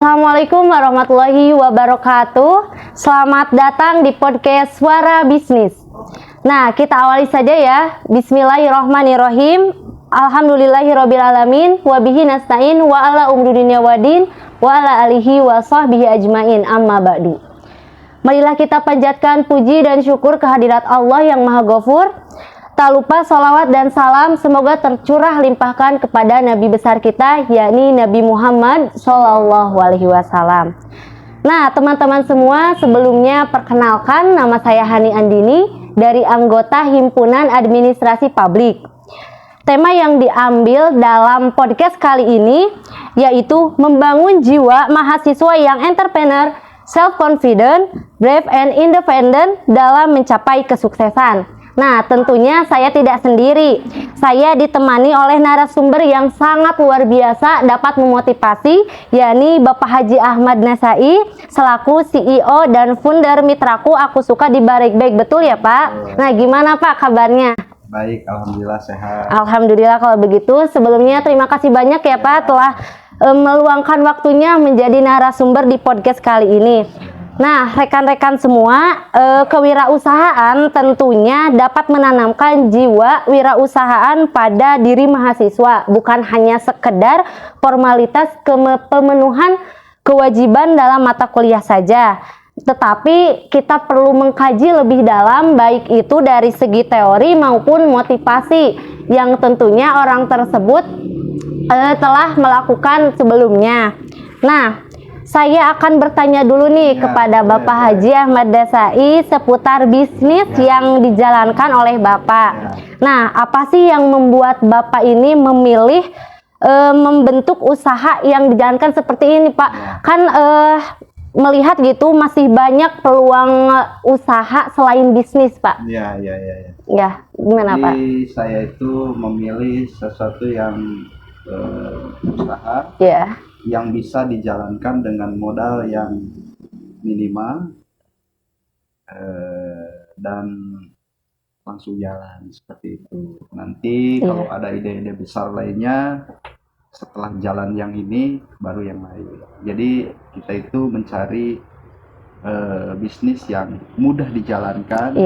Assalamualaikum warahmatullahi wabarakatuh. Selamat datang di podcast Suara Bisnis. Nah, kita awali saja ya. Bismillahirrahmanirrahim. Alhamdulillahirrabbilalamin. Wabihi nasta'in wa ala umri dunya wadin wa ala alihi wa sahbihi ajmain. Amma ba'du. Marilah kita panjatkan puji dan syukur kehadirat Allah yang Maha Ghafur. Tak lupa salawat dan salam semoga tercurah limpahkan kepada Nabi besar kita, yakni Nabi Muhammad SAW. Nah, teman-teman semua, sebelumnya perkenalkan, nama saya Hani Andini dari anggota Himpunan Administrasi Publik. Tema yang diambil dalam podcast kali ini yaitu membangun jiwa mahasiswa yang entrepreneur, self-confident, brave and independent dalam mencapai kesuksesan. Nah, tentunya saya tidak sendiri. Saya ditemani oleh narasumber yang sangat luar biasa dapat memotivasi, yakni Bapak Haji Ahmad Nasai selaku CEO dan founder Mitraku Aku Suka di Barik-Baik. Betul ya, Pak? Nah, gimana Pak kabarnya? Baik, alhamdulillah sehat. Alhamdulillah kalau begitu. Sebelumnya terima kasih banyak ya Pak telah meluangkan waktunya menjadi narasumber di podcast kali ini. Nah, rekan-rekan semua, kewirausahaan tentunya dapat menanamkan jiwa wirausahaan pada diri mahasiswa, bukan hanya sekedar formalitas pemenuhan kewajiban dalam mata kuliah saja. Tetapi kita perlu mengkaji lebih dalam, baik itu dari segi teori maupun motivasi yang tentunya orang tersebut telah melakukan sebelumnya. Nah, saya akan bertanya dulu nih kepada Bapak Haji Ahmad Nasai seputar bisnis yang dijalankan oleh Bapak. Nah, apa sih yang membuat Bapak ini memilih membentuk usaha yang dijalankan seperti ini, Pak? Kan melihat gitu masih banyak peluang usaha selain bisnis, Pak. Ya. Ya, gimana Pak? Jadi saya itu memilih sesuatu yang usaha yang bisa dijalankan dengan modal yang minimal dan langsung jalan seperti itu. Nanti kalau ada ide-ide besar lainnya setelah jalan yang ini baru yang lain. Jadi kita itu mencari bisnis yang mudah dijalankan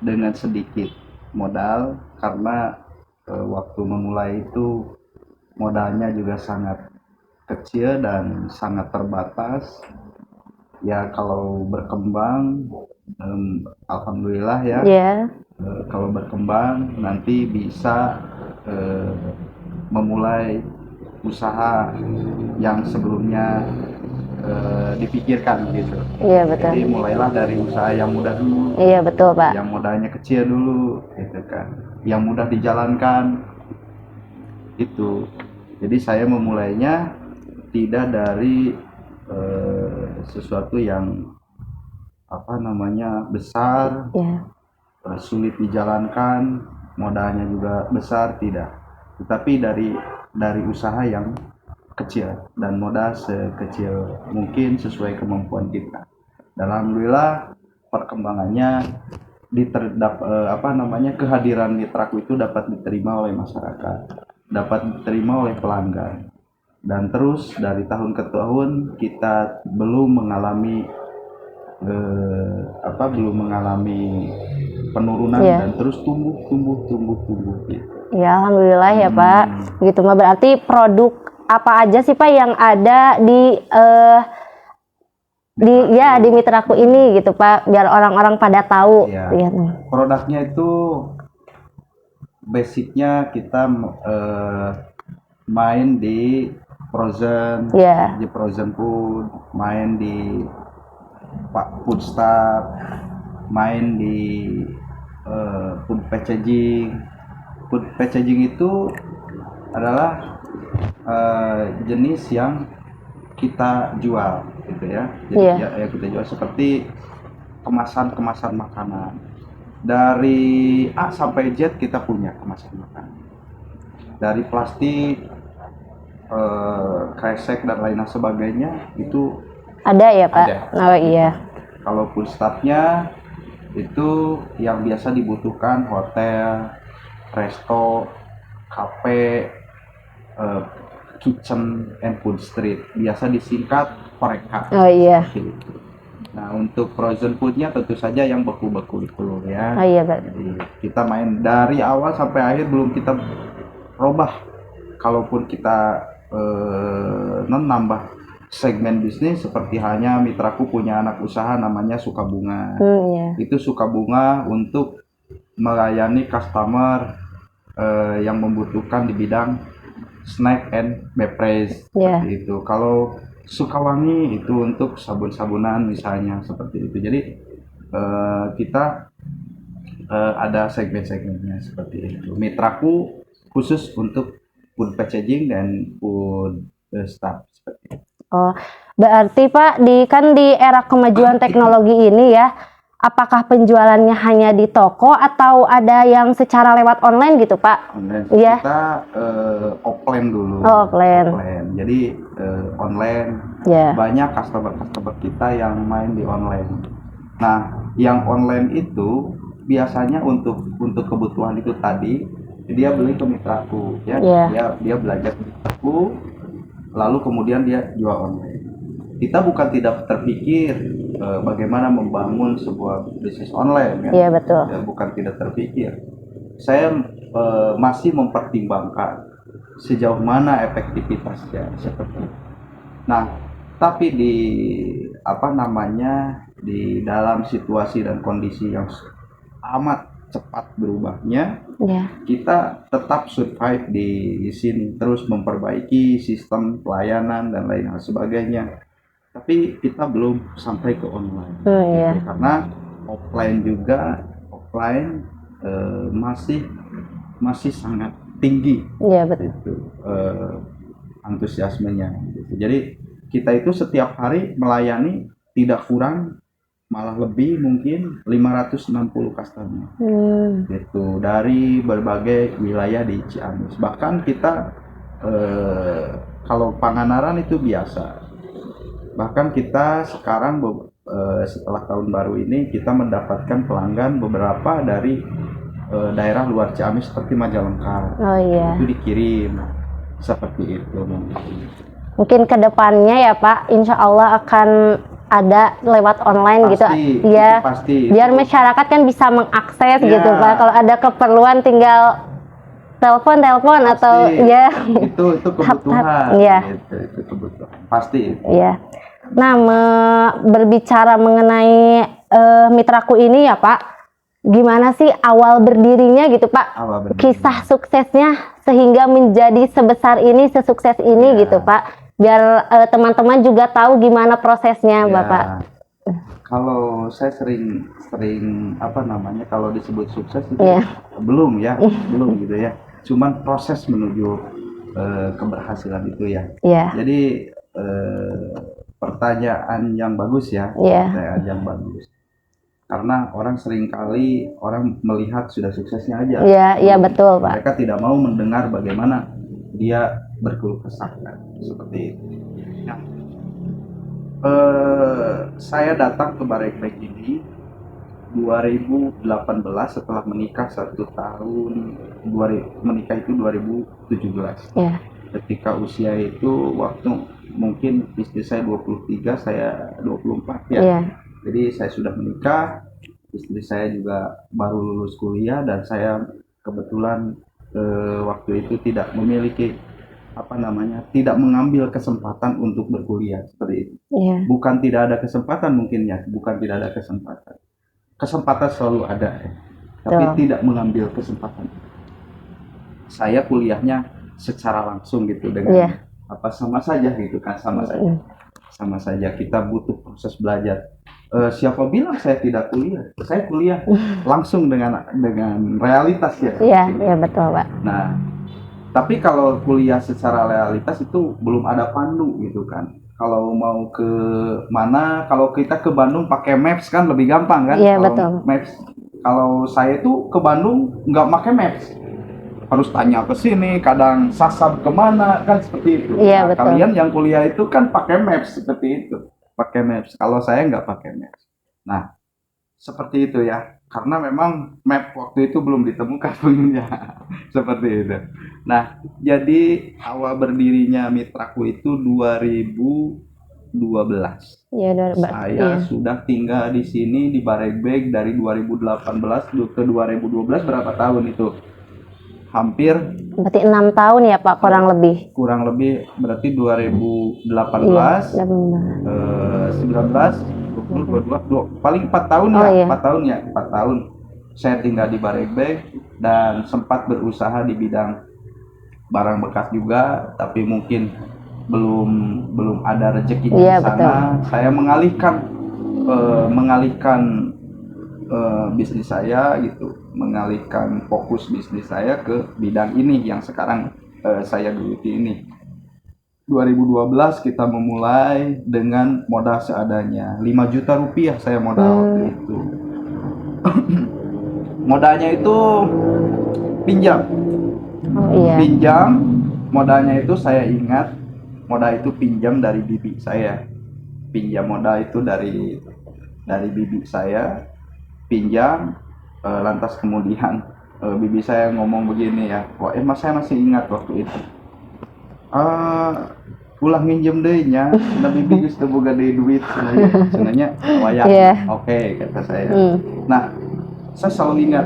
dengan sedikit modal, karena waktu memulai itu modalnya juga sangat kecil dan sangat terbatas. Ya, kalau berkembang alhamdulillah ya. Kalau berkembang nanti bisa memulai usaha yang sebelumnya dipikirkan gitu. Iya, betul. Jadi mulailah dari usaha yang mudah dulu. Iya, betul Pak. Yang modalnya kecil dulu gitu kan. Yang mudah dijalankan itu. Jadi saya memulainya tidak dari sesuatu yang besar, sulit dijalankan, modalnya juga besar, tidak. Tetapi dari usaha yang kecil dan modal sekecil mungkin sesuai kemampuan kita. Dan alhamdulillah perkembangannya kehadiran Mitraku itu dapat diterima oleh masyarakat, dapat diterima oleh pelanggan. Dan terus dari tahun ke tahun kita belum mengalami penurunan dan terus tumbuh gitu. Ya, alhamdulillah ya Pak. Begitu mah berarti produk apa aja sih Pak yang ada di Mitraku ini gitu Pak, biar orang-orang pada tahu. Produknya itu basicnya kita main di frozen, di frozen food, main di food stuff, main di food packaging. Food packaging itu adalah jenis yang kita jual gitu ya. Jadi ya kita jual seperti kemasan makanan. Dari A sampai Z kita punya kemasan makanan. Dari plastik, kresek dan lain sebagainya itu ada ya Pak? Ada. Oh iya. Kalau food stuffnya itu yang biasa dibutuhkan hotel, resto, kafe, Kitchen and Food Street, biasa disingkat Horeca. Oh iya. Seperti itu. Nah, untuk frozen foodnya tentu saja yang beku-beku itu ya. Oh iya, Pak. Jadi kita main dari awal sampai akhir, belum kita robah. Kalaupun kita nambah segmen bisnis, seperti halnya mitraku punya anak usaha namanya Sukabunga. Iya. Itu Sukabunga untuk melayani customer yang membutuhkan di bidang snack and beverage, Iya. seperti itu. Kalau Sukawangi itu untuk sabun-sabunan misalnya, seperti itu. Jadi kita ada segmen-segmennya seperti itu. Mitraku khusus untuk food packaging dan food staff, seperti itu. Oh, berarti Pak, kan di era kemajuan teknologi ini ya, apakah penjualannya hanya di toko atau ada yang secara lewat online gitu, Pak? Online. Iya. Kita offline dulu. Oh, offline. Jadi online. Ya. Banyak customer kita yang main di online. Nah, yang online itu biasanya untuk kebutuhan itu tadi, dia beli ke mitraku, ya. Yeah. Dia belajar ke mitraku, lalu kemudian dia jual online. Kita bukan tidak terpikir bagaimana membangun sebuah bisnis online, ya. Iya, betul. Ya, bukan tidak terpikir. Saya masih mempertimbangkan sejauh mana efektivitasnya, seperti itu. Nah, tapi di di dalam situasi dan kondisi yang amat cepat berubahnya, kita tetap survive di sini, terus memperbaiki sistem pelayanan dan lain sebagainya. Tapi kita belum sampai ke online, gitu. Karena offline masih sangat tinggi, betul, antusiasmenya. Gitu. Jadi kita itu setiap hari melayani tidak kurang, malah lebih mungkin 560 customer, gitu, dari berbagai wilayah di Ciamis. Bahkan kita kalau Pangandaran itu biasa. Bahkan kita sekarang setelah tahun baru ini kita mendapatkan pelanggan beberapa dari daerah luar Ciamis seperti Majalengka. Oh iya. Itu dikirim seperti itu. Mungkin kedepannya ya Pak, insya Allah akan ada lewat online pasti, gitu ya. Pasti. Biar masyarakat kan bisa mengakses gitu Pak. Kalau ada keperluan tinggal telepon atau ya. Itu kebutuhan. Ya. Itu kebutuhan. Pasti. Iya. Nah, berbicara mengenai mitraku ini ya Pak, gimana sih awal berdirinya gitu Pak? Kisah suksesnya sehingga menjadi sebesar ini, sesukses ini gitu Pak. Biar teman-teman juga tahu gimana prosesnya Bapak. Kalau saya sering kalau disebut sukses itu belum gitu ya. Cuman proses menuju keberhasilan itu ya. Jadi pertanyaan yang bagus ya. Pertanyaan yang bagus. Karena orang seringkali melihat sudah suksesnya aja. Iya betul Pak. Mereka tidak mau mendengar bagaimana dia berkeluh kesah, seperti itu. Nah, saya datang ke Barekbek ini 2018 setelah menikah 1 tahun. Menikah itu 2017. Ketika usia itu waktu mungkin istri saya 23, saya 24 ya. Jadi saya sudah menikah, istri saya juga baru lulus kuliah, dan saya kebetulan waktu itu tidak memiliki tidak mengambil kesempatan untuk berkuliah, seperti itu. Bukan tidak ada kesempatan mungkin ya, bukan tidak ada kesempatan. Kesempatan selalu ada, tapi tidak mengambil kesempatan. Saya kuliahnya secara langsung gitu dengan sama saja gitu kan, sama saja kita butuh proses belajar. Siapa bilang saya tidak kuliah? Saya kuliah langsung dengan realitas ya. Iya betul Pak. Nah, tapi kalau kuliah secara realitas itu belum ada pandu gitu kan. Kalau mau ke mana, kalau kita ke Bandung pakai Maps kan lebih gampang kan? Iya betul. Maps. Kalau saya itu ke Bandung nggak pakai Maps, harus tanya ke sini, kadang sasab kemana kan, seperti itu. Iya betul. Kalian yang kuliah itu kan pakai Maps seperti itu. Pakai Maps. Kalau saya nggak pakai Maps. Nah, seperti itu ya, karena memang map waktu itu belum ditemukan punya seperti itu. Nah, jadi awal berdirinya Mitraku itu 2012. Ya, Saya sudah tinggal di sini di Baregbeg dari 2018 ke 2012, berapa tahun itu? Hampir berarti 6 tahun ya Pak, kurang lebih. Kurang lebih berarti 2018, Iya, 19, 20, 22, paling 4 tahun ya, iya. 4 tahun ya, 4 tahun saya tinggal di Baregbeg dan sempat berusaha di bidang barang bekas juga, tapi mungkin belum ada rezeki di Iya, sana. betul. Saya mengalihkan bisnis saya gitu, mengalihkan fokus bisnis saya ke bidang ini yang sekarang saya geluti ini. 2012 kita memulai dengan modal seadanya 5 juta rupiah saya modal waktu itu. Modalnya itu pinjam. Iya. Pinjam, modalnya itu saya ingat, modal itu pinjam dari bibi saya. Pinjam modal itu dari bibi saya, pinjam, lantas kemudian bibi saya ngomong begini ya, mas saya masih ingat waktu itu. Ulah minjem deh nya, tapi bibi geus teu boga deui duit sebenarnya wayang. Oke, kata saya. Nah, saya selalu ingat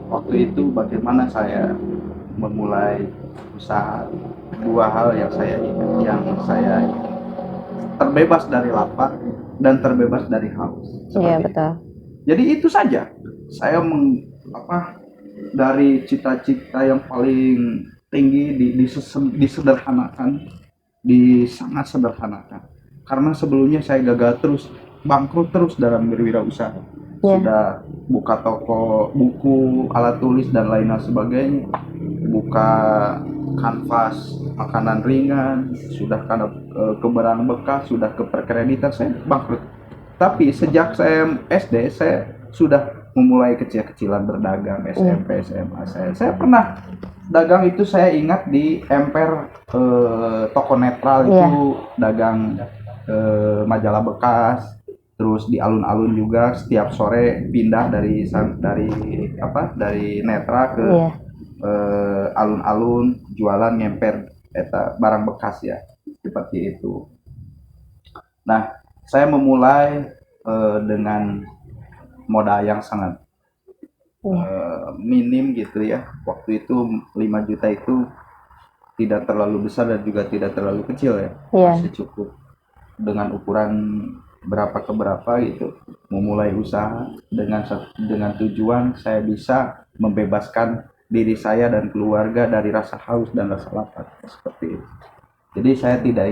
waktu itu bagaimana saya memulai usaha. Dua hal yang saya ingat, terbebas dari lapar dan terbebas dari haus. Iya, betul. Jadi itu saja. Saya dari cita-cita yang paling tinggi disederhanakan, sangat sederhanakan. Karena sebelumnya saya gagal terus, bangkrut terus dalam berwirausaha. Sudah buka toko buku, alat tulis dan lain sebagainya, buka kanvas makanan ringan, sudah ke barang bekas, sudah ke perkreditan, saya bangkrut. Tapi sejak saya SD saya sudah memulai kecil-kecilan berdagang. SMP, SMA saya pernah dagang itu, saya ingat di Emper, toko netral itu dagang majalah bekas. Terus di alun-alun juga setiap sore pindah dari netra ke alun-alun jualan ngemper barang bekas ya, seperti itu. Nah, saya memulai dengan modal yang sangat minim gitu ya. Waktu itu 5 juta itu tidak terlalu besar dan juga tidak terlalu kecil ya. Masih cukup dengan ukuran berapa ke berapa gitu. Memulai usaha dengan tujuan saya bisa membebaskan diri saya dan keluarga dari rasa haus dan rasa lapar, seperti itu. Jadi saya tidak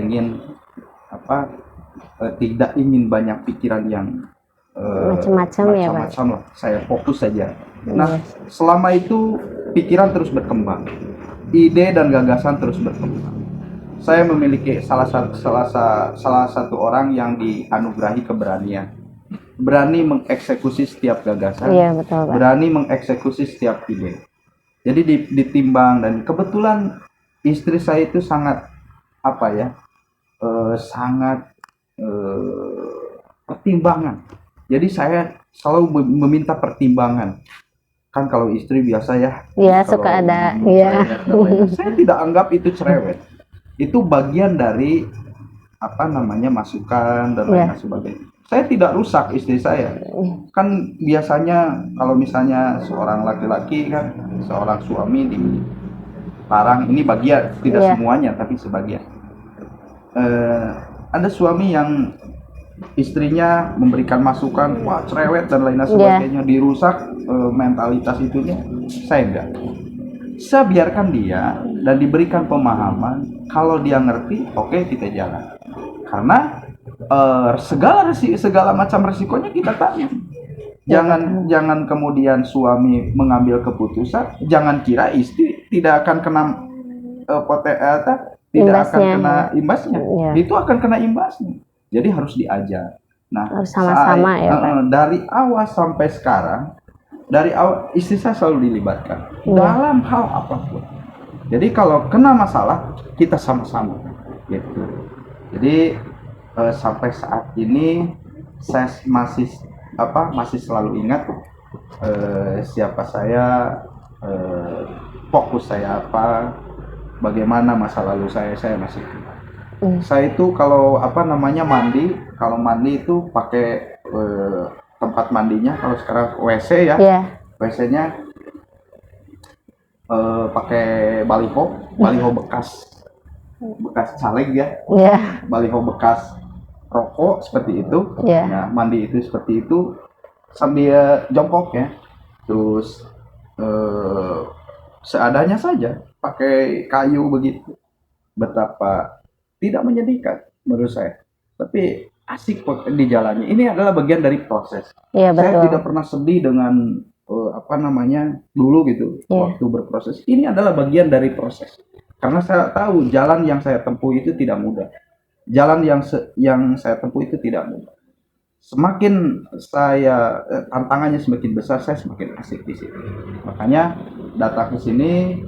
ingin banyak pikiran yang macam-macam lah. Saya fokus saja. Nah, selama itu pikiran terus berkembang, ide dan gagasan terus berkembang. Saya memiliki salah satu orang yang dianugerahi keberanian, berani mengeksekusi setiap gagasan, berani mengeksekusi setiap ide. Jadi ditimbang, dan kebetulan istri saya itu sangat pertimbangan. Jadi saya selalu meminta pertimbangan. Kan kalau istri biasa ya. Iya, suka ada. Iya. Saya tidak anggap itu cerewet. Itu bagian dari masukan dan lain sebagainya. Saya tidak rusak istri saya. Kan biasanya kalau misalnya seorang laki-laki kan, seorang suami dilarang, ini bagian, tidak semuanya tapi sebagian. Ada suami yang istrinya memberikan masukan, wah cerewet dan lain sebagainya, dirusak mentalitas itunya. Saya enggak. Saya biarkan dia dan diberikan pemahaman. Kalau dia ngerti, oke, kita jalan. Karena segala macam resikonya kita tanggung. Jangan kemudian suami mengambil keputusan, jangan kira istri tidak akan kena imbasnya. Itu akan kena imbasnya. Jadi harus diajar. Nah, harus sama-sama dari awal sampai sekarang, istri saya selalu dilibatkan dalam hal apapun. Jadi kalau kena masalah, kita sama-sama gitu. Jadi sampai saat ini saya masih masih selalu ingat siapa saya, fokus saya apa, bagaimana masa lalu saya masih ingat. Saya itu kalau mandi, kalau mandi itu pakai tempat mandinya, kalau sekarang WC ya, WC-nya pakai baliho bekas caleg ya, baliho bekas rokok seperti itu. Nah, mandi itu seperti itu sambil jongkok ya, terus seadanya saja pakai kayu begitu. Betapa tidak menyedihkan menurut saya, tapi asik dijalani. Ini adalah bagian dari proses. Saya tidak pernah sedih dengan dulu gitu waktu berproses. Ini adalah bagian dari proses, karena saya tahu jalan yang saya tempuh itu tidak mudah. Jalan yang saya tempuh itu tidak mudah. Semakin saya tantangannya semakin besar, saya semakin asik di sini. Makanya datang ke sini.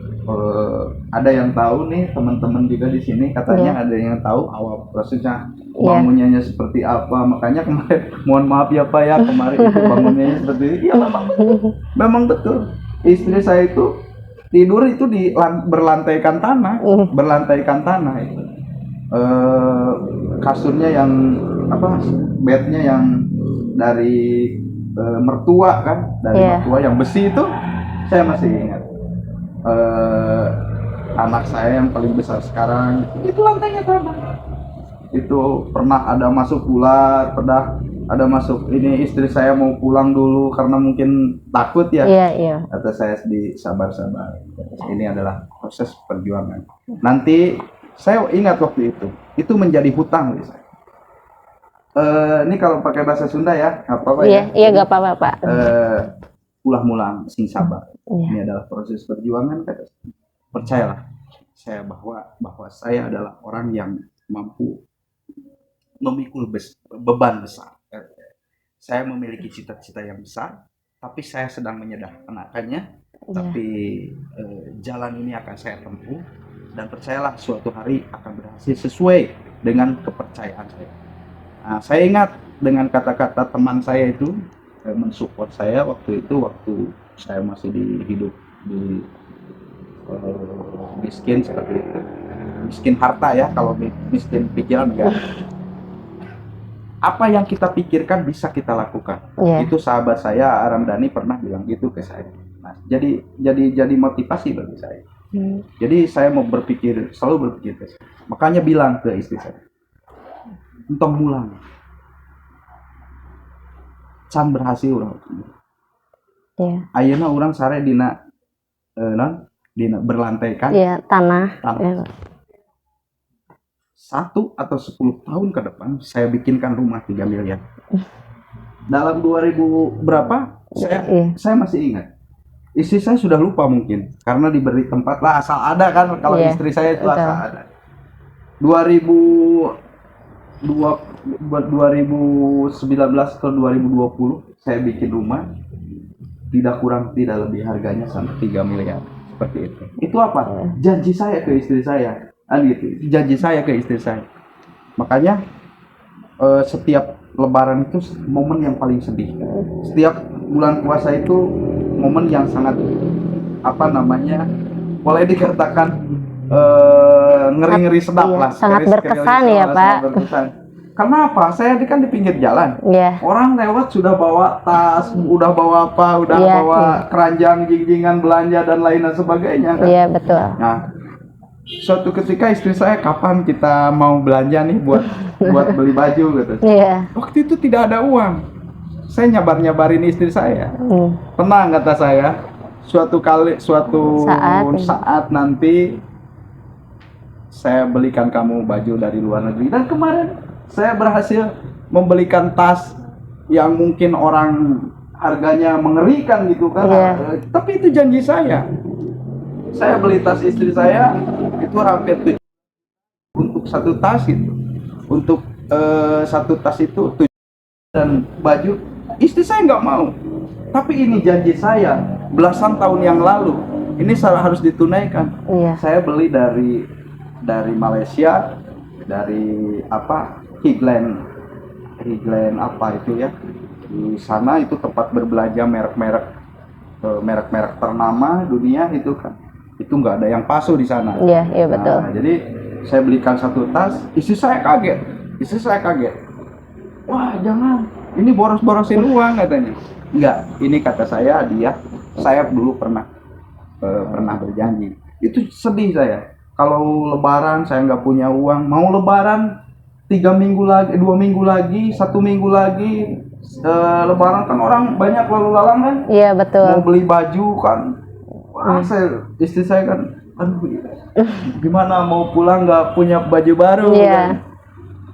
Ada yang tahu nih, teman-teman juga di sini katanya ada yang tahu awal prosesnya bangunnya seperti apa. Makanya kemarin mohon maaf ya Pak ya, kemarin itu bangunnya seperti ini. Ya memang betul. Istri saya itu tidur itu di berlantaikan tanah, itu. Kasurnya yang bednya yang dari mertua kan, mertua yang besi itu saya masih ingat. Anak saya yang paling besar sekarang itu lantainya tanah. Itu pernah ada masuk ular, pernah ada masuk ini, istri saya mau pulang dulu karena mungkin takut ya. Kata saya sabar. Ini adalah proses perjuangan. Nanti saya ingat waktu itu menjadi hutang saya. Ini kalau pakai bahasa Sunda ya, apa-apa ya? Iya, nggak apa-apa Pak. Ulah-mulang sing sabar. Ini adalah proses perjuangan. Percayalah saya bahwa saya adalah orang yang mampu memikul beban besar. Saya memiliki cita-cita yang besar, tapi saya sedang menyederhanakannya. Tapi jalan ini akan saya tempuh, dan percayalah suatu hari akan berhasil sesuai dengan kepercayaan saya. Nah, saya ingat dengan kata-kata teman saya itu mensupport saya waktu saya masih hidup di miskin seperti itu, miskin harta ya, kalau miskin pikiran enggak. Apa yang kita pikirkan bisa kita lakukan. Itu sahabat saya Ramdhani pernah bilang gitu ke saya. Nah, jadi motivasi bagi saya. Jadi saya mau selalu berpikir ke saya. Makanya bilang ke istri saya, entong mulang can berhasil orang. Ayeuna orang sare dina berlantaikan tanah. 1 atau 10 tahun ke depan saya bikinkan rumah 3 miliar. Dalam 2000 berapa saya masih ingat. Istri saya sudah lupa mungkin karena diberi tempat lah, asal ada kan, kalau istri saya itu asal ada. 2019 atau 2020 saya bikin rumah, tidak kurang tidak lebih harganya sampai 3 miliar seperti itu. Itu apa? Janji saya ke istri saya. Gitu. Janji saya ke istri saya. Makanya setiap lebaran itu momen yang paling sedih. Setiap bulan puasa itu momen yang sangat boleh dikatakan ngeri-ngeri sedap lah. Sangat berkesan ya Pak. Karena apa? Saya kan di pinggir jalan. Orang lewat sudah bawa tas, udah bawa apa, bawa keranjang, jing-jingan belanja dan lain sebagainya. Kan? Iya betul. Nah, suatu ketika istri saya, kapan kita mau belanja nih buat beli baju gitu. Waktu itu tidak ada uang. Saya nyabarin istri saya. Tenang kata saya. Suatu saat nanti saya belikan kamu baju dari luar negeri. Dan kemarin saya berhasil membelikan tas yang mungkin orang harganya mengerikan gitu kan. Tapi itu janji saya. Saya beli tas istri saya itu hampir 7 untuk satu tas gitu. Untuk satu tas itu 7 dan baju. Istri saya nggak mau. Tapi ini janji saya belasan tahun yang lalu. Ini harus ditunaikan. Saya beli dari Malaysia, dari Higland apa itu ya. Di sana itu tempat berbelanja merek-merek ternama dunia itu kan. Itu nggak ada yang palsu di sana. Iya, iya betul. Nah, jadi saya belikan satu tas, istri saya kaget. Wah, jangan. Ini boros-borosin uang katanya. Enggak, ini kata saya dia. Saya dulu pernah berjanji. Itu sedih saya. Kalau lebaran saya nggak punya uang, mau lebaran 3 minggu lagi, 2 minggu lagi, 1 minggu lagi, lebaran kan orang banyak lalu lalang kan. Iya betul. Mau beli baju kan. Wah, istri saya kan, aduh, gimana mau pulang nggak punya baju baru kan?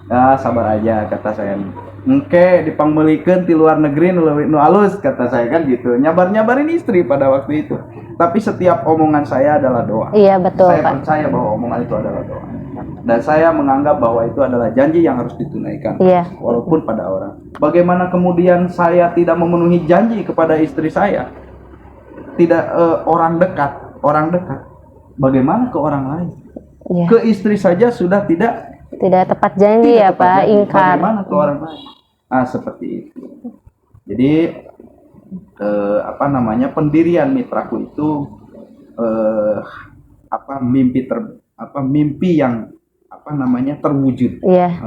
Ya sabar aja kata saya. Oke, dipangbelikan di luar negeri nu alus kata saya kan gitu. Nyabarin istri pada waktu itu. Tapi setiap omongan saya adalah doa. Iya betul. Saya percaya bahwa omongan itu adalah doa. Dan saya menganggap bahwa itu adalah janji yang harus ditunaikan. Iya. Walaupun pada orang. Bagaimana kemudian saya tidak memenuhi janji kepada istri saya? Tidak orang dekat. Bagaimana ke orang lain? Iya. Ke istri saja sudah tidak tepat janji ya Pak, ingkar. Bagaimana ke orang lain? Seperti itu. Jadi pendirian mitraku itu mimpi yang terwujud. Iya.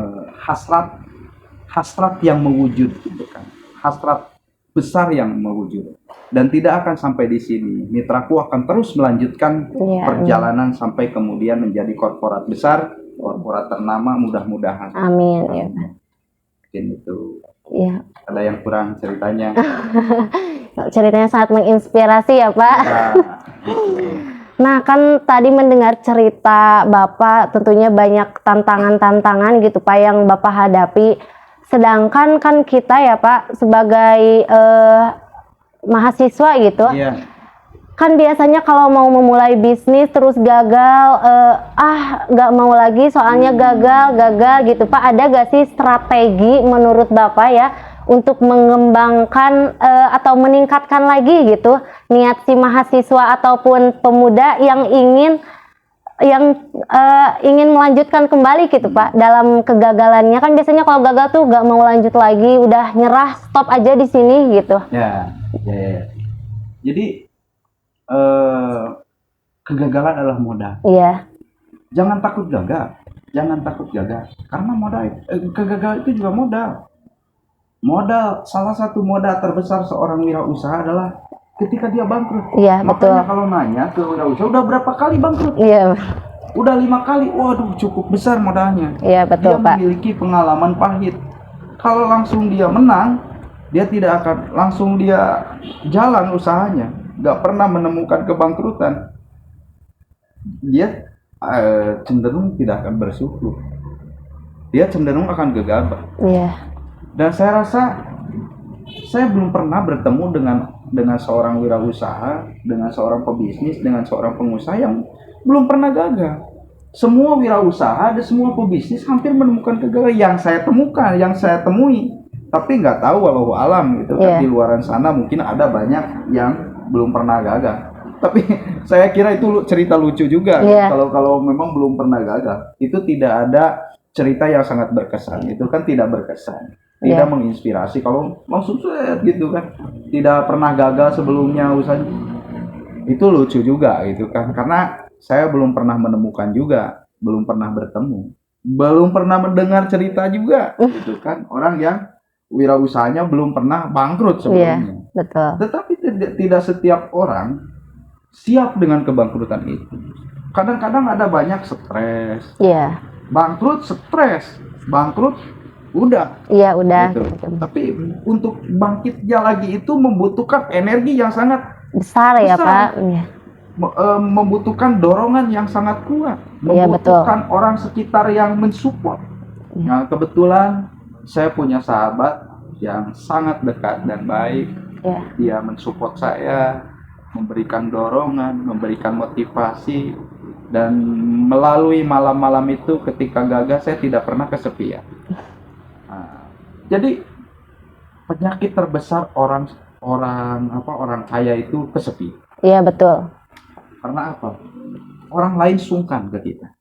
Hasrat yang mewujud gitu kan. Hasrat besar yang mewujud. Dan tidak akan sampai di sini. Mitraku akan terus melanjutkan perjalanan sampai kemudian menjadi korporat besar, korporat ternama, mudah-mudahan. Amin ya. Mungkin itu. Iya. Ada yang kurang ceritanya. Ceritanya sangat menginspirasi ya Pak. Nah kan tadi mendengar cerita Bapak tentunya banyak tantangan-tantangan gitu Pak yang Bapak hadapi. Sedangkan kan kita ya Pak sebagai mahasiswa gitu, kan biasanya kalau mau memulai bisnis terus gagal, nggak mau lagi soalnya gagal gitu Pak. Ada gak sih strategi menurut Bapak ya untuk mengembangkan atau meningkatkan lagi gitu niat si mahasiswa ataupun pemuda yang ingin melanjutkan kembali gitu Pak dalam kegagalannya? Kan biasanya kalau gagal tuh gak mau lanjut lagi, udah nyerah, stop aja di sini gitu. Ya. Jadi kegagalan adalah modal. Iya. Jangan takut gagal. Karena kegagalan itu juga modal. Salah satu modal terbesar seorang wirausaha adalah ketika dia bangkrut. Iya, betul. Makanya kalau nanya ke wirausaha udah berapa kali bangkrut? Iya. Udah 5 kali. Waduh, cukup besar modalnya. Iya, betul, dia Pak. Memiliki pengalaman pahit. Kalau langsung dia menang, dia tidak akan langsung dia jalan usahanya. Nggak pernah menemukan kebangkrutan. Dia cenderung tidak akan bersyukur. Dia cenderung akan gegabah. Iya. Dan saya rasa saya belum pernah bertemu dengan seorang wirausaha, dengan seorang pebisnis, dengan seorang pengusaha yang belum pernah gagal. Semua wirausaha dan semua pebisnis hampir menemukan kegagalan yang saya temui. Tapi nggak tahu walau alam gitu kan, di luaran sana mungkin ada banyak yang belum pernah gagal. Tapi saya kira itu cerita lucu juga. Kalau memang belum pernah gagal, itu tidak ada cerita yang sangat berkesan. Itu kan tidak berkesan, tidak menginspirasi. Kalau langsung gitu kan, tidak pernah gagal sebelumnya usahanya, itu lucu juga gitu kan. Karena saya belum pernah menemukan juga, belum pernah bertemu, belum pernah mendengar cerita juga gitu kan, orang yang wirausahanya belum pernah bangkrut sebelumnya. Betul. Tetapi tidak setiap orang siap dengan kebangkrutan itu. Kadang-kadang ada banyak stres. Iya. Bangkrut stres, bangkrut udah. Iya, udah. Gitu. Tapi untuk bangkitnya lagi itu membutuhkan energi yang sangat besar ya Pak. Membutuhkan dorongan yang sangat kuat, membutuhkan orang sekitar yang mensupport. Nah, kebetulan saya punya sahabat yang sangat dekat dan baik. Dia mensupport saya, memberikan dorongan, memberikan motivasi, dan melalui malam-malam itu ketika gagal saya tidak pernah kesepian. Jadi penyakit terbesar orang kaya itu kesepian. Iya, betul. Karena apa? Orang lain sungkan ke kita.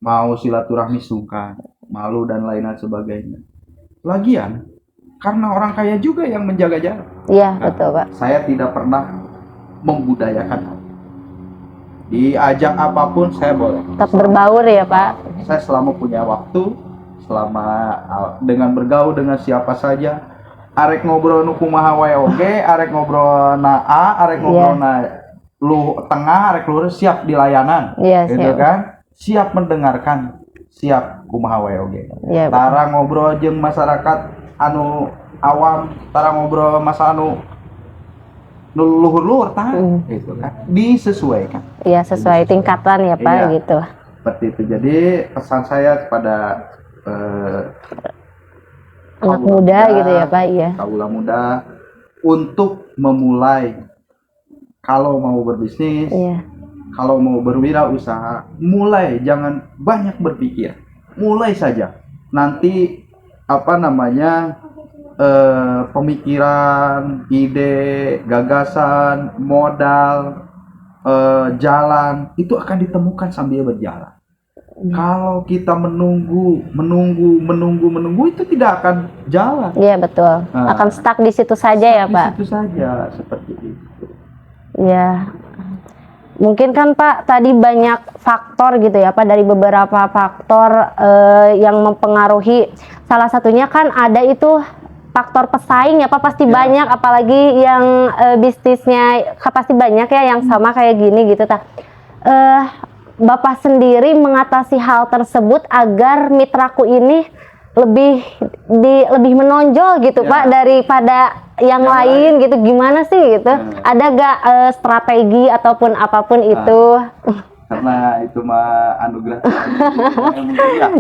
Mau silaturahmi sungkan, malu dan lain sebagainya. Lagian karena orang kaya juga yang menjaga jarak. Iya, betul Pak. Saya tidak pernah membudayakan. Diajak apapun saya boleh. Tetap berbaur ya Pak. Saya selama punya waktu, selama dengan bergaul dengan siapa saja, arek ngobrol nu kumaha wae oge, arek ngobrol na A, arek ngobrol na lu tengah, arek lurus siap di layanan. Gitu siap. kan? Siap mendengarkan, siap kumaha wae oge. Iya, Tara ngobrol jeung masyarakat anu awam, tara ngobrol masa anu luhur-luhur gitu kan. Disesuaikan. Iya, sesuai tingkatan ya Pak, gitu. Seperti itu. Jadi pesan saya kepada anak muda gitu ya Pak, iya. Kaula muda untuk memulai, kalau mau berbisnis, kalau mau berwirausaha, mulai, jangan banyak berpikir, mulai saja. Nanti apa namanya, pemikiran, ide, gagasan, modal, jalan itu akan ditemukan sambil berjalan. Kalau kita menunggu itu tidak akan jalan. Iya betul. Akan stuck di situ saja ya Pak. Di situ saja seperti itu. Ya. Mungkin kan Pak tadi banyak faktor gitu ya Pak, dari beberapa faktor yang mempengaruhi. Salah satunya kan ada itu faktor pesaing ya Pak, pasti banyak, apalagi yang bisnisnya pasti banyak ya yang sama kayak gini gitu ta. Bapak sendiri mengatasi hal tersebut agar mitraku ini lebih menonjol gitu Pak daripada yang lain gitu, gimana sih gitu? Ada gak strategi ataupun apapun itu? Karena itu mah anugerah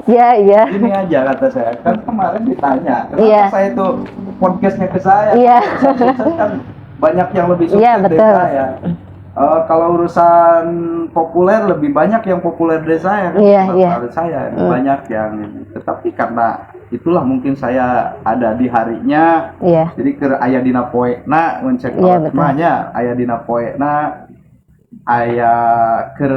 ya. Ini aja kata saya, kan kemarin ditanya kenapa saya itu podcastnya ke saya, kan banyak yang lebih sukses dari saya. Kalau urusan populer lebih banyak yang populer dari saya, saya banyak yang, tetapi karena itulah mungkin saya ada di harinya, jadi ke aya dina poena mencek semuanya, aya dina poena aya ke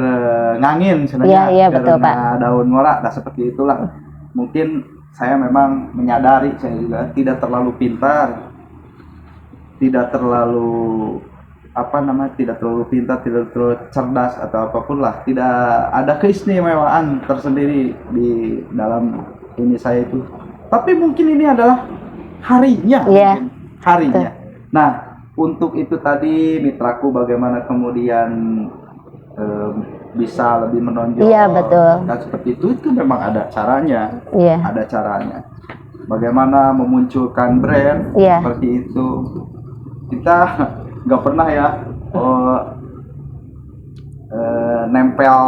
ngangin sebenarnya, karena daun ngora, nah seperti itulah. Mungkin saya memang menyadari saya juga tidak terlalu pintar, tidak terlalu tidak terlalu cerdas atau apapun lah, tidak ada keistimewaan tersendiri di dalam ini saya itu. Tapi mungkin ini adalah harinya, harinya. Nah, untuk itu tadi mitraku bagaimana kemudian bisa lebih menonjol. Iya betul. Dan seperti itu memang ada caranya. Ada caranya. Bagaimana memunculkan brand seperti itu. Kita nggak pernah ya nempel.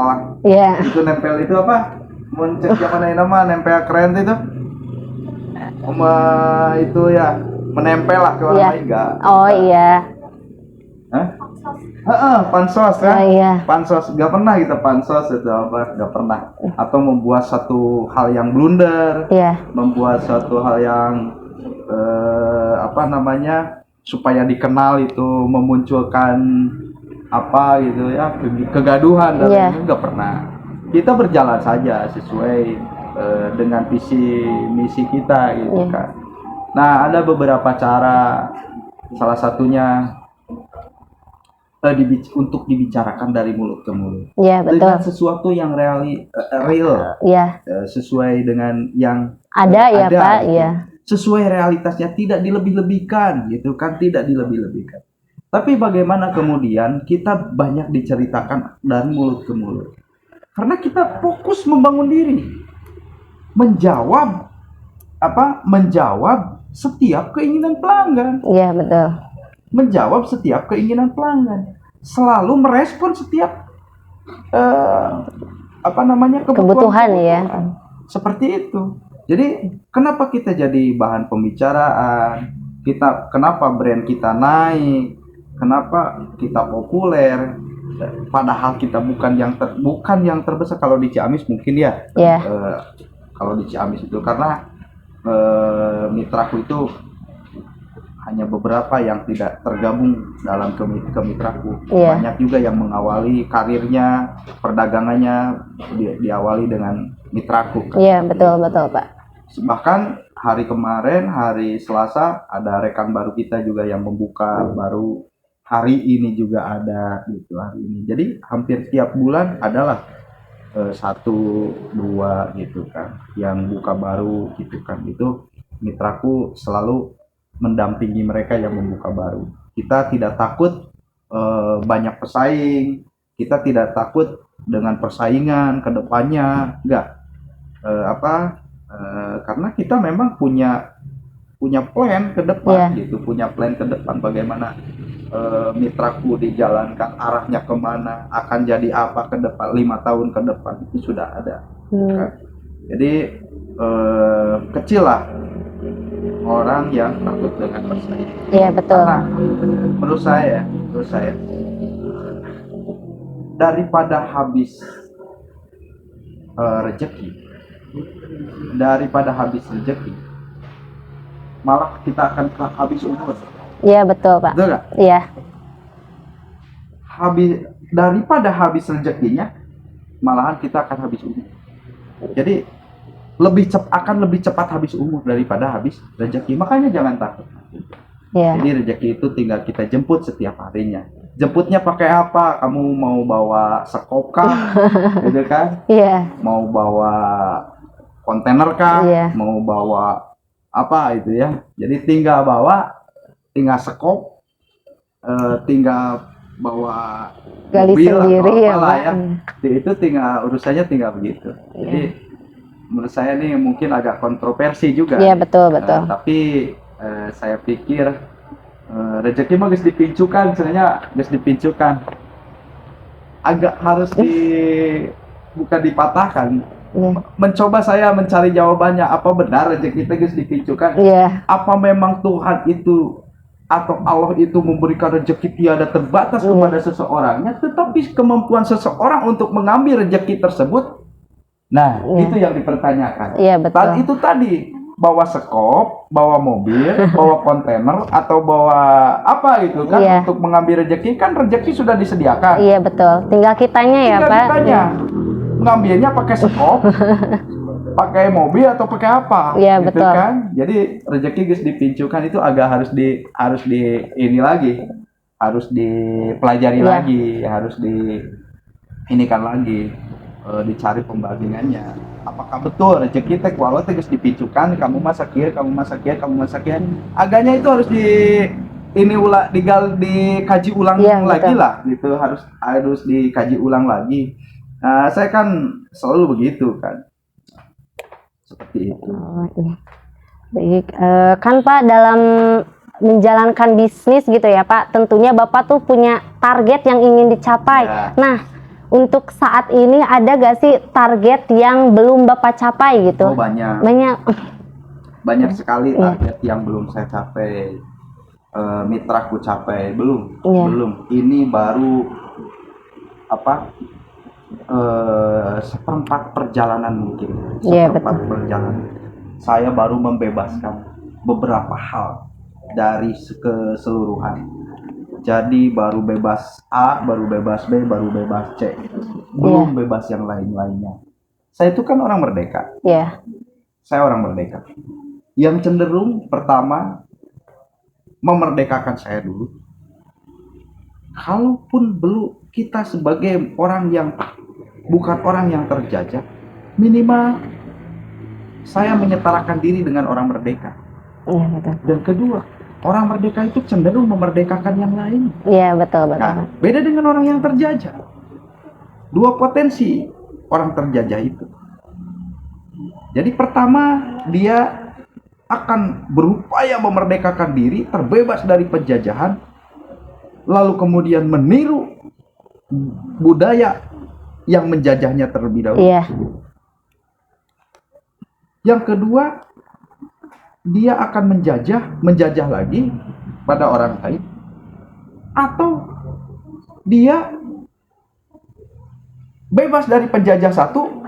Itu nempel itu apa? Muncul zaman nama nempel keren itu. Itu ya menempel lah ke orang lain enggak? Pansos kan? Pansos nggak pernah kita pansos itu apa? Nggak pernah. Atau membuat satu hal yang blunder, membuat satu hal yang supaya dikenal itu memunculkan apa gitu ya, kegaduhan dan itu nggak pernah. Kita berjalan saja sesuai dengan visi misi kita gitu kan. Nah, ada beberapa cara, salah satunya untuk dibicarakan dari mulut ke mulut. Dengan sesuatu yang real. Sesuai dengan yang ada ya Pak, gitu. Sesuai realitasnya, tidak dilebih-lebihkan gitu kan, tidak dilebih-lebihkan. Tapi bagaimana kemudian kita banyak diceritakan dari mulut ke mulut, karena kita fokus membangun diri, menjawab setiap keinginan pelanggan. Betul. Menjawab setiap keinginan pelanggan, selalu merespon setiap kebutuhan seperti itu. Jadi kenapa kita jadi bahan pembicaraan? Kenapa brand kita naik? Kenapa kita populer? Padahal kita bukan yang terbesar. Kalau di Ciamis mungkin kalau di Ciamis itu karena mitraku itu hanya beberapa yang tidak tergabung dalam kemitraku. Banyak juga yang mengawali karirnya, perdagangannya diawali dengan mitraku. Betul Pak. Bahkan hari kemarin, hari Selasa, ada rekan baru kita juga yang membuka baru. Hari ini juga ada gitu hari ini. Jadi hampir tiap bulan adalah 1, 2 gitu kan yang buka baru gitu kan. Itu mitraku selalu mendampingi mereka yang membuka baru. Kita tidak takut banyak pesaing, kita tidak takut dengan persaingan ke depannya, enggak. Karena kita memang punya plan ke depan gitu, punya plan ke depan bagaimana mitraku dijalankan, arahnya kemana, akan jadi apa ke depan 5 tahun ke depan itu sudah ada. Kan? Jadi kecil lah orang yang takut dengan persaingan. Iya betul. Karena menurut saya daripada habis rezeki, malah kita akan habis umur. Iya betul Pak. Betul nggak? Iya. Daripada habis rezekinya, malahan kita akan habis umur. Jadi akan lebih cepat habis umur daripada habis rezeki. Makanya jangan takut. Yeah. Jadi rezeki itu tinggal kita jemput setiap harinya. Jemputnya pakai apa? Kamu mau bawa sekop kah? Gitu kan? Iya. Mau bawa kontainer kah? Yeah. Mau bawa apa itu ya? Jadi tinggal sekop, tinggal bawa gali mobil sendiri atau ya, apalah Pak. ya. Itu urusannya tinggal begitu. Jadi menurut saya ini mungkin agak kontroversi juga. Iya betul. Tapi saya pikir rezeki mah geus dipincukan, sebenarnya geus dipincukan. Agak harus bukan dipatahkan. Mencoba saya mencari jawabannya, apa benar rezeki itu geus dipincukan? Apa memang Tuhan itu atau Allah itu memberikan rezeki tiada terbatas kepada seseorangnya, tetapi kemampuan seseorang untuk mengambil rezeki tersebut, nah itu yang dipertanyakan. Iya betul. Itu tadi bawa sekop, bawa mobil, bawa kontainer atau bawa apa itu kan untuk mengambil rezeki, kan rezeki sudah disediakan. Iya betul. Tinggal kitanya ya Pak. Mengambilnya pakai sekop, pakai mobil atau pakai apa? Iya gitu betul. Kan? Jadi rezeki guys dipincukan itu agak harus dipelajari lagi, harus dicari pembagiannya. Apakah betul rezeki teh walau teh geus dipincukan, kamu masa kieu. Agaknya itu harus dikaji ulang lagi betul. lah gitu, harus dikaji ulang lagi. Nah, saya kan selalu begitu kan. Seperti itu. Baik, kan Pak dalam menjalankan bisnis gitu ya Pak, tentunya Bapak tuh punya target yang ingin dicapai. Nah, untuk saat ini ada gak sih target yang belum Bapak capai gitu? Oh, banyak sekali target yang belum saya capai. Mitraku capai belum. Ini baru seperempat perjalanan mungkin. Perjalanan. Saya baru membebaskan beberapa hal dari keseluruhan. Jadi baru bebas A, baru bebas B, baru bebas C. Belum bebas yang lain-lainnya. Saya itu kan orang merdeka. Saya orang merdeka. Yang cenderung pertama memerdekakan saya dulu. Kalaupun belum kita sebagai orang yang bukan orang yang terjajah, minimal saya menyetarakan diri dengan orang merdeka. Dan kedua, orang merdeka itu cenderung memerdekakan yang lain. Iya betul. Nah, beda dengan orang yang terjajah. Dua potensi orang terjajah itu. Jadi pertama dia akan berupaya memerdekakan diri, terbebas dari penjajahan, lalu kemudian meniru budaya yang menjajahnya terlebih dahulu. Yang kedua, dia akan menjajah lagi pada orang lain, atau dia bebas dari penjajah satu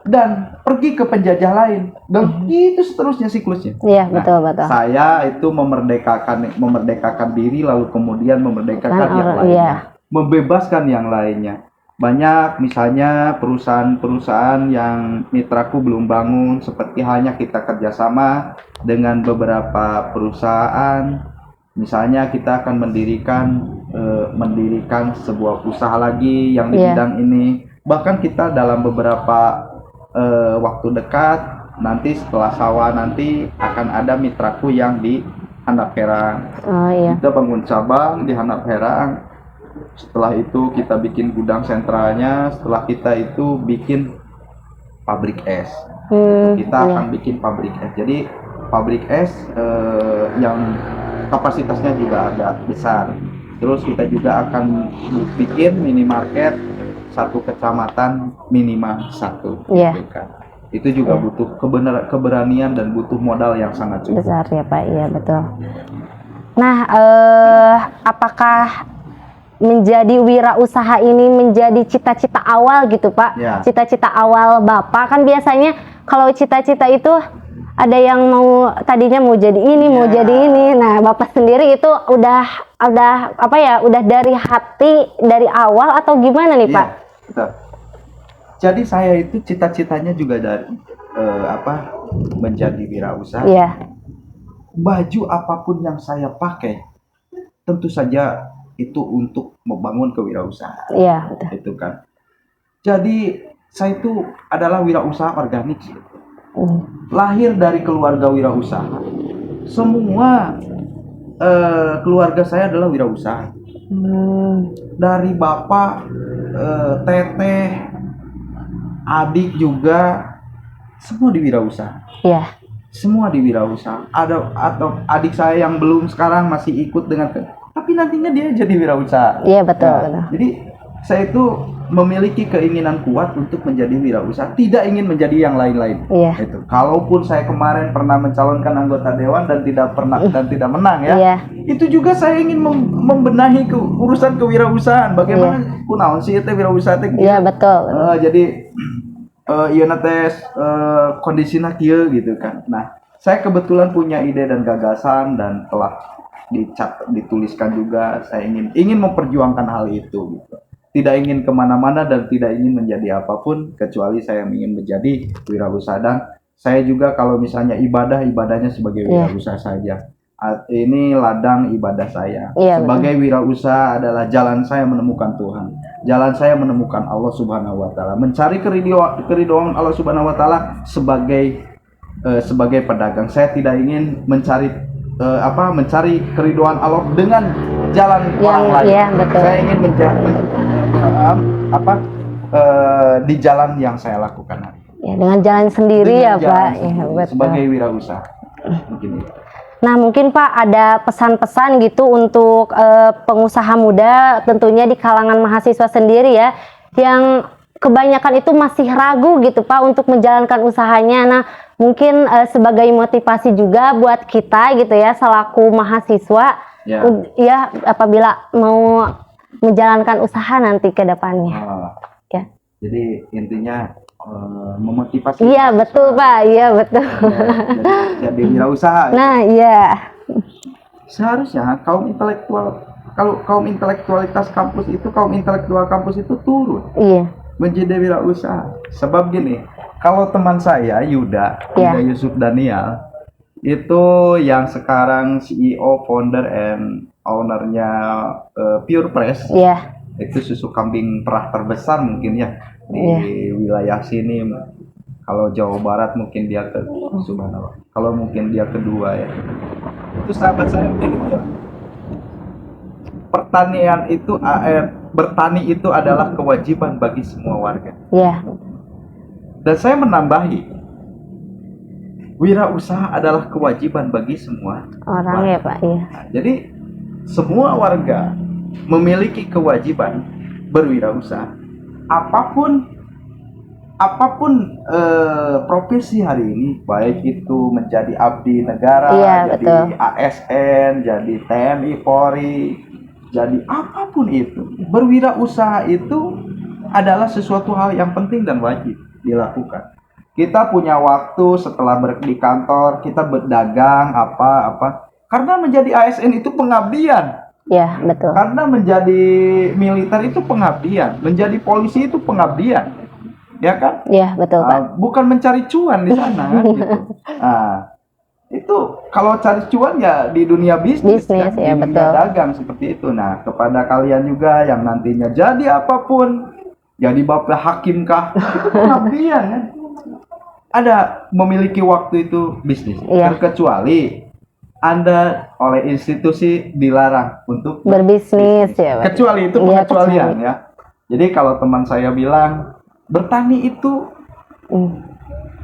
dan pergi ke penjajah lain, dan itu seterusnya siklusnya. Betul. Saya itu memerdekakan diri, lalu kemudian memerdekakan yang lainnya, membebaskan yang lainnya. Banyak misalnya perusahaan-perusahaan yang mitraku belum bangun, seperti halnya kita kerjasama dengan beberapa perusahaan. Misalnya kita akan mendirikan sebuah usaha lagi yang di bidang ini. Bahkan kita dalam beberapa waktu dekat, nanti setelah sawah nanti akan ada mitraku yang di Handap Herang. Kita bangun cabang di Handap Herang. Setelah itu kita bikin gudang sentralnya. Setelah kita itu bikin pabrik es. Kita akan bikin pabrik es. Jadi pabrik es yang kapasitasnya juga agak besar. Terus kita juga akan bikin minimarket satu kecamatan minimal satu. Gitu kan. Itu juga butuh keberanian dan butuh modal yang sangat besar ya Pak. Iya betul. Nah, apakah menjadi wirausaha ini menjadi cita-cita awal gitu Pak? Cita-cita awal Bapak kan biasanya kalau cita-cita itu ada yang tadinya mau jadi ini, mau jadi ini. Nah, Bapak sendiri itu udah apa ya? Udah dari hati dari awal atau gimana nih Pak? Betul. Jadi saya itu cita-citanya juga dari menjadi wirausaha. Baju apapun yang saya pakai tentu saja itu untuk membangun kewirausahaan. Itu kan. Jadi saya itu adalah wirausaha organik. Lahir dari keluarga wirausaha. Semua keluarga saya adalah wirausaha. Dari bapak, teteh, adik juga semua di wirausaha. Semua di wirausaha. Atau adik saya yang belum sekarang masih ikut dengan, tapi nantinya dia jadi wirausaha. Betul. Jadi saya itu memiliki keinginan kuat untuk menjadi wirausaha, tidak ingin menjadi yang lain-lain. Itu. Kalaupun saya kemarin pernah mencalonkan anggota dewan dan tidak menang itu juga saya ingin membenahi urusan kewirausahaan. Bagaimana kunaon sih itu wirausaha teh? Betul. Jadi ieu tes kondisina kieu gitu kan. Nah, saya kebetulan punya ide dan gagasan dan telah dituliskan juga. Saya ingin memperjuangkan hal itu gitu. Tidak ingin kemana-mana dan tidak ingin menjadi apapun kecuali saya ingin menjadi wirausaha. Dan saya juga kalau misalnya ibadahnya sebagai wirausaha saja. Ini ladang ibadah saya. Sebagai wirausaha adalah jalan saya menemukan Tuhan. Jalan saya menemukan Allah Subhanahu wa taala. Mencari keridhaan Allah Subhanahu wa taala sebagai pedagang. Saya tidak ingin mencari keridhaan Allah dengan jalan orang lain. Saya ingin di jalan yang saya lakukan hari ini. Dengan jalan sendiri Pak. Sebagai wirausaha. Mungkin itu. Nah, mungkin Pak ada pesan-pesan gitu untuk pengusaha muda, tentunya di kalangan mahasiswa sendiri ya, yang kebanyakan itu masih ragu gitu Pak untuk menjalankan usahanya. Nah, mungkin sebagai motivasi juga buat kita gitu ya, selaku mahasiswa, apabila mau menjalankan usaha nanti ke depannya. Jadi intinya memotivasi. Betul Pak. Betul. Jadi wirausaha. Nah, seharusnya kaum intelektualitas kampus itu, kaum intelektual kampus itu turun. Menjadi wirausaha. Sebab gini, kalau teman saya Yuda Yusuf Daniel itu yang sekarang CEO, founder and ownernya Pure Press. Itu susu kambing perah terbesar mungkin ya di wilayah sini. Kalau Jawa Barat mungkin dia subhanallah. Kalau mungkin dia kedua ya. Itu sahabat saya gitu. Pertanian itu bertani itu adalah kewajiban bagi semua warga. Dan saya menambahi, wirausaha adalah kewajiban bagi semua orang warga. Pak. Nah, jadi semua warga memiliki kewajiban berwirausaha. Apapun profesi hari ini, baik itu menjadi abdi negara, jadi ASN, jadi TNI, Polri, jadi apapun itu, berwirausaha itu adalah sesuatu hal yang penting dan wajib dilakukan. Kita punya waktu setelah di kantor, kita berdagang apa-apa. Karena menjadi ASN itu pengabdian. Ya, betul. Karena menjadi militer itu pengabdian, menjadi polisi itu pengabdian, ya kan? Ya, betul Pak. Bukan mencari cuan di sana kan, gitu. Nah, itu kalau cari cuan ya di dunia bisnis kan? Ya, di dunia dagang seperti itu. Nah, kepada kalian juga yang nantinya jadi apapun, jadi bapak hakim kah, itu pengabdian kan? Ada memiliki waktu itu bisnis, terkecuali Anda oleh institusi dilarang untuk berbisnis ya, Pak. Kecuali itu pengecualian ya. Jadi kalau teman saya bilang bertani itu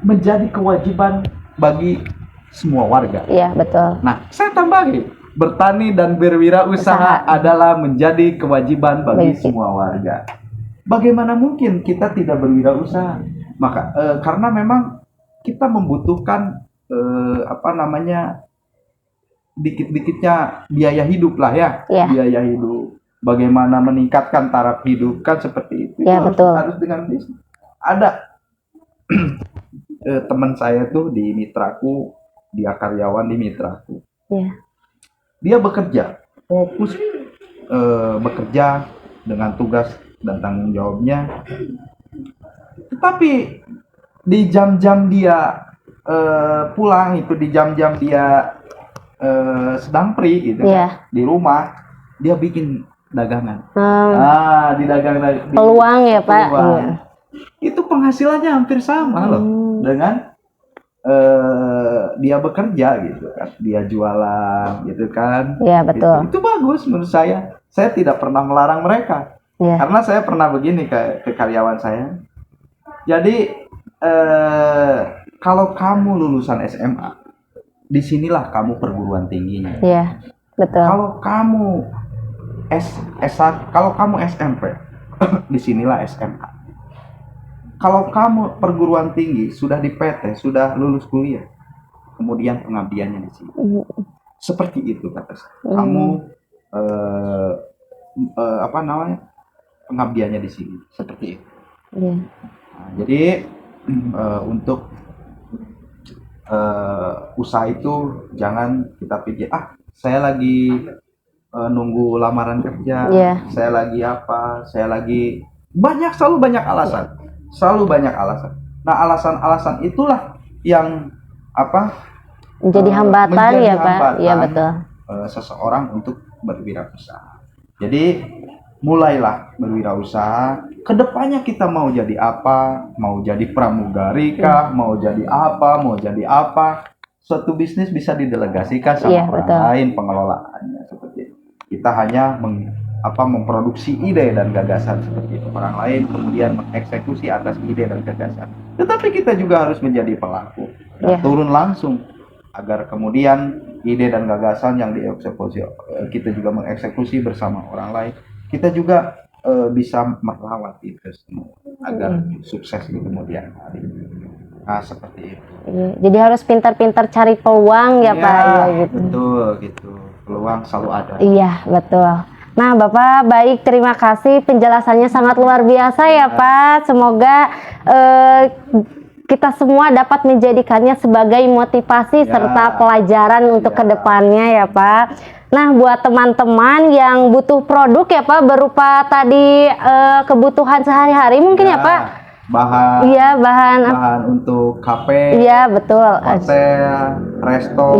menjadi kewajiban bagi semua warga. Iya, betul. Nah, saya tambahin, bertani dan berwirausaha adalah menjadi kewajiban bagi semua warga. Bagaimana mungkin kita tidak berwirausaha? Maka karena memang kita membutuhkan dikit-dikitnya biaya hidup lah ya. Biaya hidup. Bagaimana meningkatkan taraf hidup kan seperti itu. Ya, betul. Harus dengan bisnis. Ada teman saya tuh di mitraku, dia karyawan di mitraku. Ya. Dia bekerja, fokus bekerja dengan tugas dan tanggung jawabnya. Tetapi di jam-jam dia pulang itu, di jam-jam dia sedang free gitu kan, di rumah dia bikin dagangan. Di dagang peluang ya Pak. Iya. Itu penghasilannya hampir sama loh dengan dia bekerja gitu kan, dia jualan gitu kan. Iya, betul. Itu bagus menurut saya. Saya tidak pernah melarang mereka. Karena saya pernah begini ke karyawan saya. Jadi kalau kamu lulusan SMA, disinilah kamu perguruan tingginya. Iya, betul. Kalau kamu kalau kamu SMP, disinilah SMA. Kalau kamu perguruan tinggi, sudah di PT, sudah lulus kuliah, kemudian pengabdiannya di sini. Seperti itu kata saya. Kamu pengabdiannya di sini. Seperti itu. Nah, jadi untuk usaha itu jangan kita pikir saya lagi nunggu lamaran kerja, saya lagi apa, saya lagi selalu banyak alasan. Nah, alasan-alasan itulah yang menjadi hambatan ya Pak. Iya, betul. Seseorang untuk berwirausaha. Jadi mulailah berwirausaha. Kedepannya kita mau jadi apa? Mau jadi pramugari kah? Mau jadi apa? Suatu bisnis bisa didelegasikan sama orang lain pengelolaannya seperti itu. Kita hanya memproduksi ide dan gagasan seperti itu. Orang lain kemudian mengeksekusi atas ide dan gagasan. Tetapi kita juga harus menjadi pelaku dan turun langsung agar kemudian ide dan gagasan yang dieksekusi kita juga mengeksekusi bersama orang lain. Kita juga bisa merawat itu semua agar sukses di kemudian hari. Nah, seperti itu. Jadi harus pintar-pintar cari peluang ya Pak. Ya, gitu. Betul gitu. Peluang selalu ada. Iya, betul. Nah, Bapak baik, terima kasih, penjelasannya sangat luar biasa ya Pak. Semoga kita semua dapat menjadikannya sebagai motivasi serta pelajaran untuk kedepannya ya Pak. Nah, buat teman-teman yang butuh produk ya Pak, berupa tadi kebutuhan sehari-hari mungkin ya Pak. Bahan untuk kafe. Iya, betul. Hotel, resto.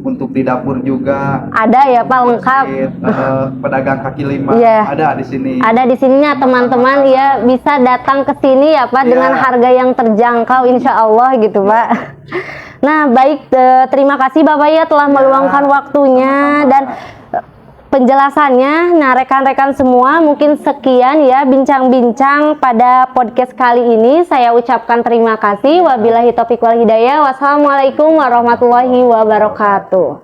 Untuk di dapur juga. Ada ya Pak, lengkap. Pedagang kaki lima. Ada di sini. Ada di sininya teman-teman ya, bisa datang ke sini ya Pak dengan harga yang terjangkau insya Allah gitu Pak. Nah, baik, terima kasih Bapak ya telah meluangkan waktunya dan penjelasannya. Nah, rekan-rekan semua, mungkin sekian ya bincang-bincang pada podcast kali ini. Saya ucapkan terima kasih. Wabillahi taufiq wal hidayah. Wassalamualaikum warahmatullahi wabarakatuh.